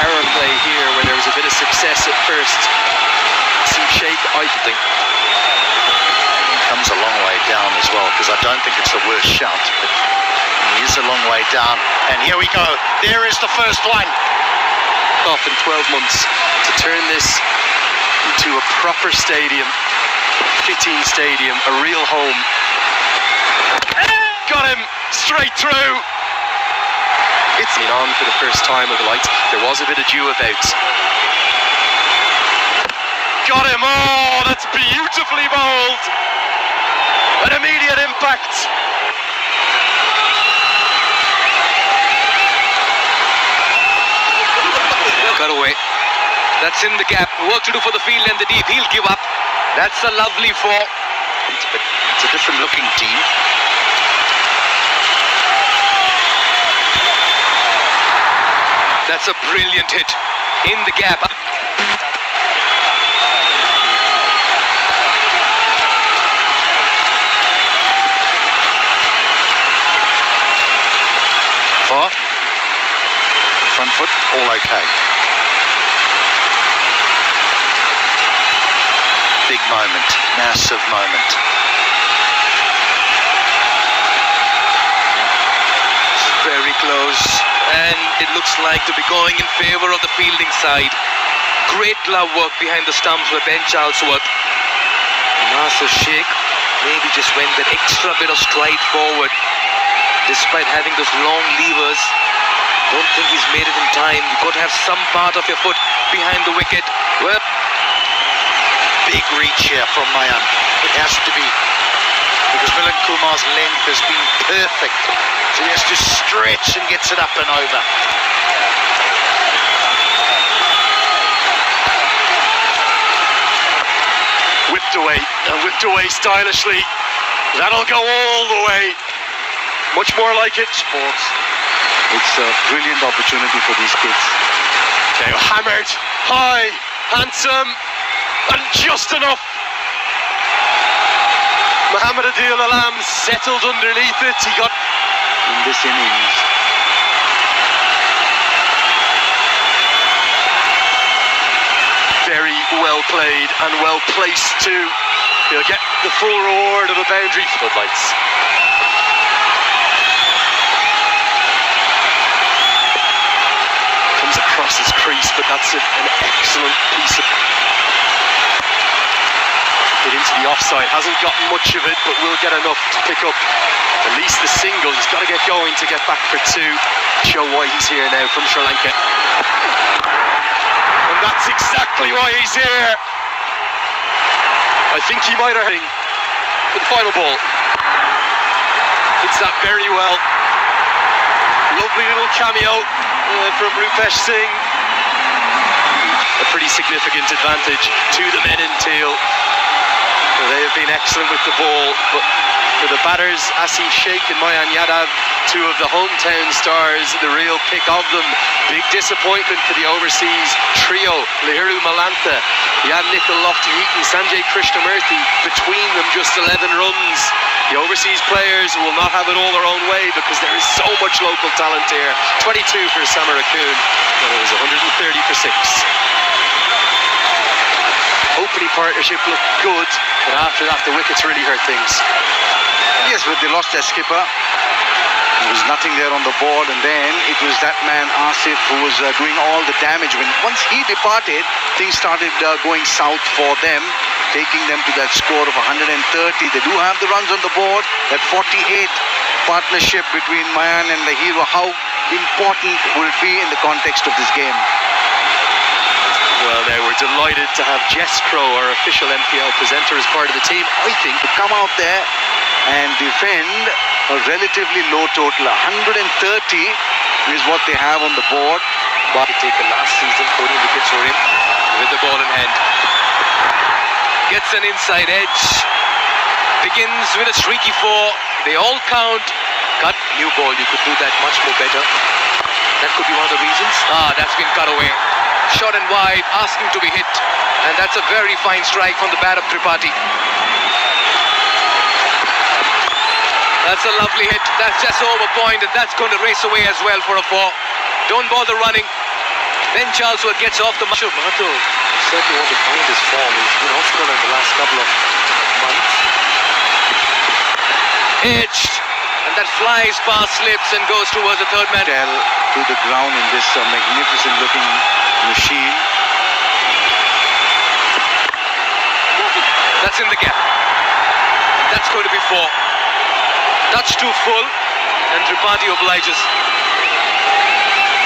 power play here where there was a bit of success at first. Some shake, I think. Comes a long way down as well, because I don't think it's the worst shot, but he is a long way down. And here we go. There is the first one. Off in 12 months to turn this into a proper stadium, fitting stadium, a real home. Got him straight through. It's been on for the first time of the lights. There was a bit of dew about. Got him. Oh, that's beautifully bowled. An immediate impact. Cut away. That's in the gap. Work to do for the field and the deep. He'll give up. That's a lovely four. It's a different looking team. That's a brilliant hit. In the gap. Four. Front foot, all okay. Big moment, massive moment. Very close, and it looks like to be going in favour of the fielding side. Great glove work behind the stumps by Ben Charlesworth. Nasser Sheikh maybe just went that extra bit of stride forward, despite having those long levers. Don't think he's made it in time. You've got to have some part of your foot behind the wicket. Well, big reach here from Mayan. It has to be, because Milan Kumar's length has been perfect. So he has to stretch and gets it up and over. Whipped away stylishly. That'll go all the way. Much more like it. Sports. It's a brilliant opportunity for these kids. Okay, hammered, high, handsome, and just enough. Mohamed Adil Alam settled underneath it. He got in this innings. Very well played and well placed too. He'll get the full reward of a boundary. Floodlights. Comes across his crease, but that's an excellent piece of it into the offside. Hasn't got much of it, but will get enough to pick up at least the single. He's got to get going to get back for two. Show why he's here now from Sri Lanka. And that's exactly why he's here. I think he might have for the final ball. Hits that very well. Lovely little cameo from Rupesh Singh. A pretty significant advantage to the men in teal. They have been excellent with the ball, but for the batters, Asif Sheikh and Mayan Yadav, two of the hometown stars, the real pick of them. Big disappointment for the overseas trio, Lahiru Malantha, Yadnikal Lofty-Heaton, Sanjay Krishnamurthy, between them just 11 runs. The overseas players will not have it all their own way because there is so much local talent here. 22 for Samarakun, and it was 130 for 6. Opening partnership looked good, but after that the wickets really hurt things. Yes, but they lost their skipper. There was nothing there on the board, and then it was that man Asif who was doing all the damage. Once he departed, things started going south for them, taking them to that score of 130. They do have the runs on the board. That 48 partnership between Mayan and Lahiru, how important will it be in the context of this game? Well, now we're delighted to have Jess Crow, our official NPL presenter, as part of the team. I think to come out there and defend a relatively low total. 130 is what they have on the board. But he taken last season 14 wickets for him with the ball in hand. Gets an inside edge. Begins with a streaky four. They all count. Cut, new ball. You could do that much more better. That could be one of the reasons. That's been cut away. Short and wide, asking to be hit. And that's a very fine strike from the bat of Tripathi. That's a lovely hit. That's just over point, and that's going to race away as well for a 4. Don't bother running. Ben Charlesworth gets off the mark. Mato certainly want to find his form. He's been off color in the last couple of months. Edged, and that flies past slips and goes towards the third man. Tell to the ground in this magnificent looking machine. That's in the gap. That's going to be 4. Touch too full, and Tripathi obliges.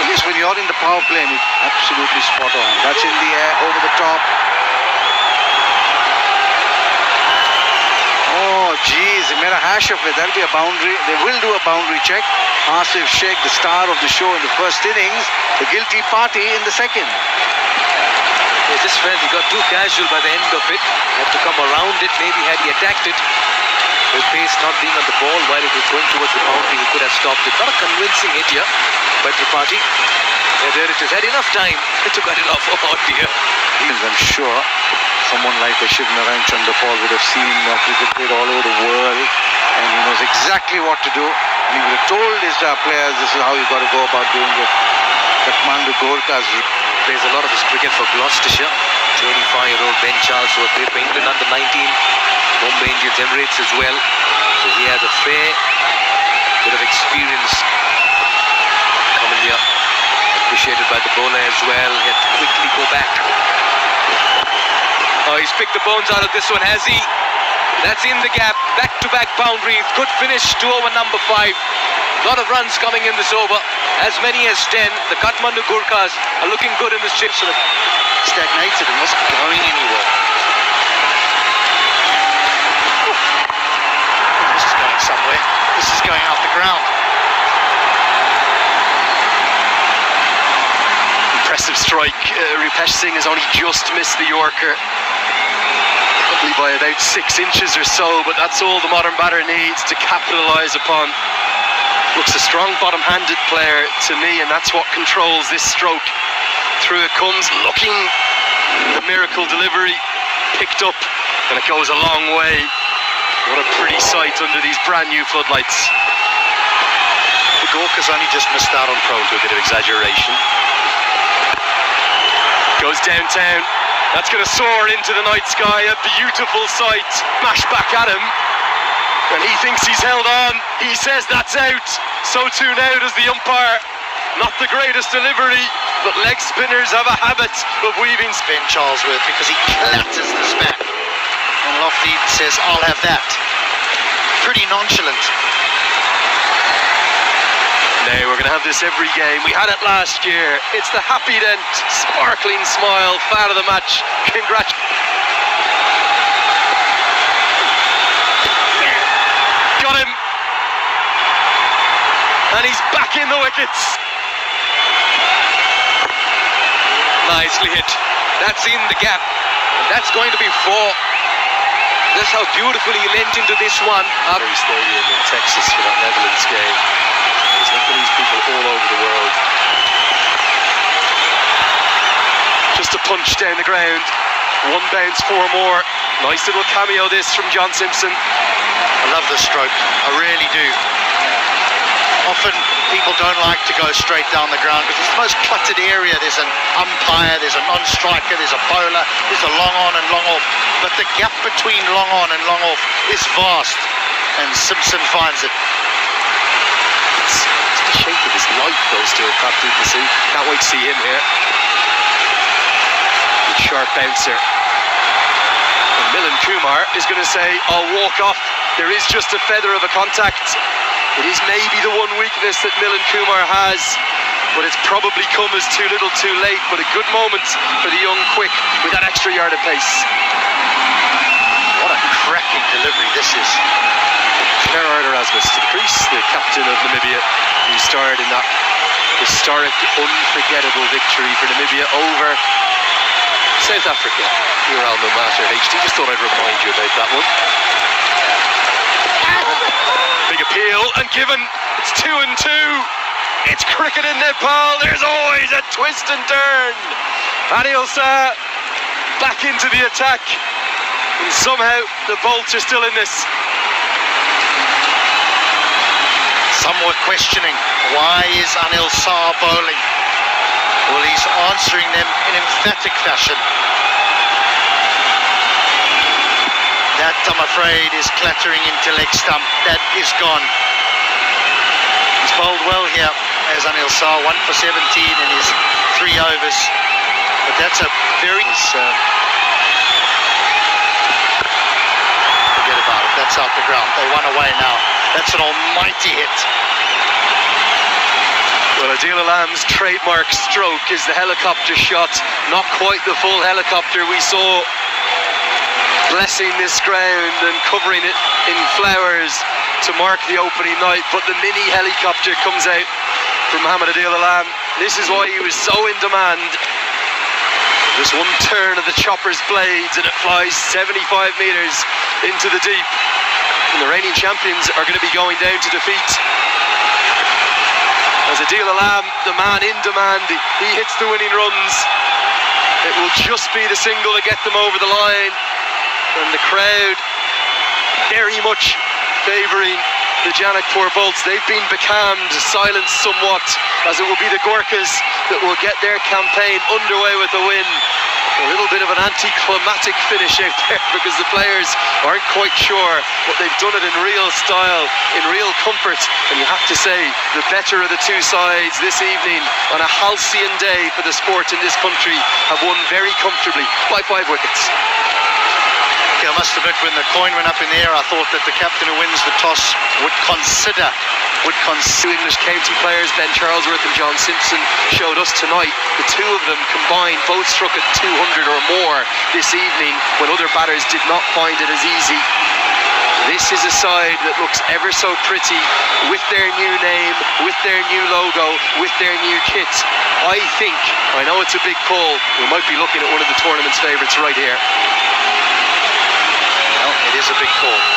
Yes, when you're in the power play, it's absolutely spot on. That's in the air, over the top. Oh, geez, they made a hash of it. That'll be a boundary. They will do a boundary check. Asif Sheikh, the star of the show in the first innings, the guilty party in the second. He just felt he got too casual by the end of it. Had to come around it. Maybe had he attacked it, with pace not being on the ball while it was going towards the boundary, he could have stopped it. Not a convincing hit here by Tripathi. Yeah, there it is. Had enough time to cut it off. Oh dear. I'm sure someone like a Shiv Narayan Chandrapal would have seen cricket played all over the world, and he knows exactly what to do. And he would have told his players, this is how you got to go about doing it. Kathmandu Gorkhas plays a lot of his cricket for Gloucestershire. 25-year-old Ben Charlesworth played for England under 19, Bombay Indians, Emirates as well. So he has a fair bit of experience coming here. Appreciated by the bowler as well. He had to quickly go back. Oh, he's picked the bones out of this one, has he? That's in the gap. Back-to-back boundaries. Good finish to over number 5. A lot of runs coming in this over. As many as 10. The Kathmandugurkhas are looking good in this chip. sort of stagnated and wasn't going anywhere. This is going somewhere. This is going up the ground. Impressive strike. Rupesh Singh has only just missed the Yorker, probably by about 6 inches or so, but that's all the modern batter needs to capitalise upon. Looks a strong bottom-handed player to me, and that's what controls this stroke. Through it comes, looking, the miracle delivery, picked up, and it goes a long way. What a pretty sight under these brand new floodlights. The Gorkhas only just missed out on prone to a bit of exaggeration. Goes downtown. That's going to soar into the night sky. A beautiful sight. Smash back at him. And he thinks he's held on. He says that's out. So too now does the umpire. Not the greatest delivery, but leg spinners have a habit of weaving. Ben Charlesworth, because he clatters this back. And Lofty says, I'll have that. Pretty nonchalant. Now we're going to have this every game. We had it last year. It's the happy dent, sparkling smile, fan of the match. Got him. And he's back in the wickets. Nicely hit. That's in the gap. That's going to be 4. That's how beautifully he leant into this one. Very stadium in Texas for that Netherlands game. There's Nepalese people all over the world. Just a punch down the ground. 1 bounce, 4 more. Nice little cameo this from John Simpson. I love this stroke. I really do. Often people don't like to go straight down the ground because it's the most cluttered area. There's an umpire, there's a non-striker, there's a bowler, there's a long on and long off. But the gap between long on and long off is vast, and Simpson finds it. It's the shape of his life, those two. Can't wait to see him here. Good sharp bouncer. And Milan Kumar is going to say, I'll walk off. There is just a feather of a contact. It is maybe the one weakness that Milan Kumar has, but it's probably come as too little too late. But a good moment for the young quick with that extra yard of pace. What a cracking delivery this is. Gerard Erasmus to the crease, the captain of Namibia, who starred in that historic, unforgettable victory for Namibia over South Africa. Your alma mater, HD. Just thought I'd remind you about that one. Big appeal and given. It's 2-2. It's cricket in Nepal. There's always a twist and turn. Anil Shah back into the attack, and somehow the Bolts are still in this. Some were questioning, why is Anil Shah bowling? Well, he's answering them in emphatic fashion. That, I'm afraid, is clattering into leg stump. That is gone. He's bowled well here, as Anil saw, 1 for 17 in his 3 overs. But that's a very... forget about it. That's out the ground. They won away now. That's an almighty hit. Well, Adil Alam's trademark stroke is the helicopter shot. Not quite the full helicopter we saw blessing this ground and covering it in flowers to mark the opening night, but the mini helicopter comes out from Mohamed Adil Alam. This is why he was so in demand. Just one turn of the chopper's blades and it flies 75 metres into the deep. And the reigning champions are going to be going down to defeat. As Adil Alam, the man in demand, he hits the winning runs. It will just be the single to get them over the line. And the crowd very much favouring the Janakpurbolts. They've been becalmed, silenced somewhat, as it will be the Gorkhas that will get their campaign underway with a win. A little bit of an anticlimactic finish out there because the players aren't quite sure, but they've done it in real style, in real comfort. And you have to say, the better of the two sides this evening on a halcyon day for the sport in this country have won very comfortably by 5 wickets. I must admit, when the coin went up in the air, I thought that the captain who wins the toss would consider. English county players, Ben Charlesworth and John Simpson, showed us tonight. The two of them combined both struck at 200 or more this evening when other batters did not find it as easy. This is a side that looks ever so pretty with their new name, with their new logo, with their new kit. I know it's a big call, we might be looking at one of the tournament's favourites right here. Well, it is a big call.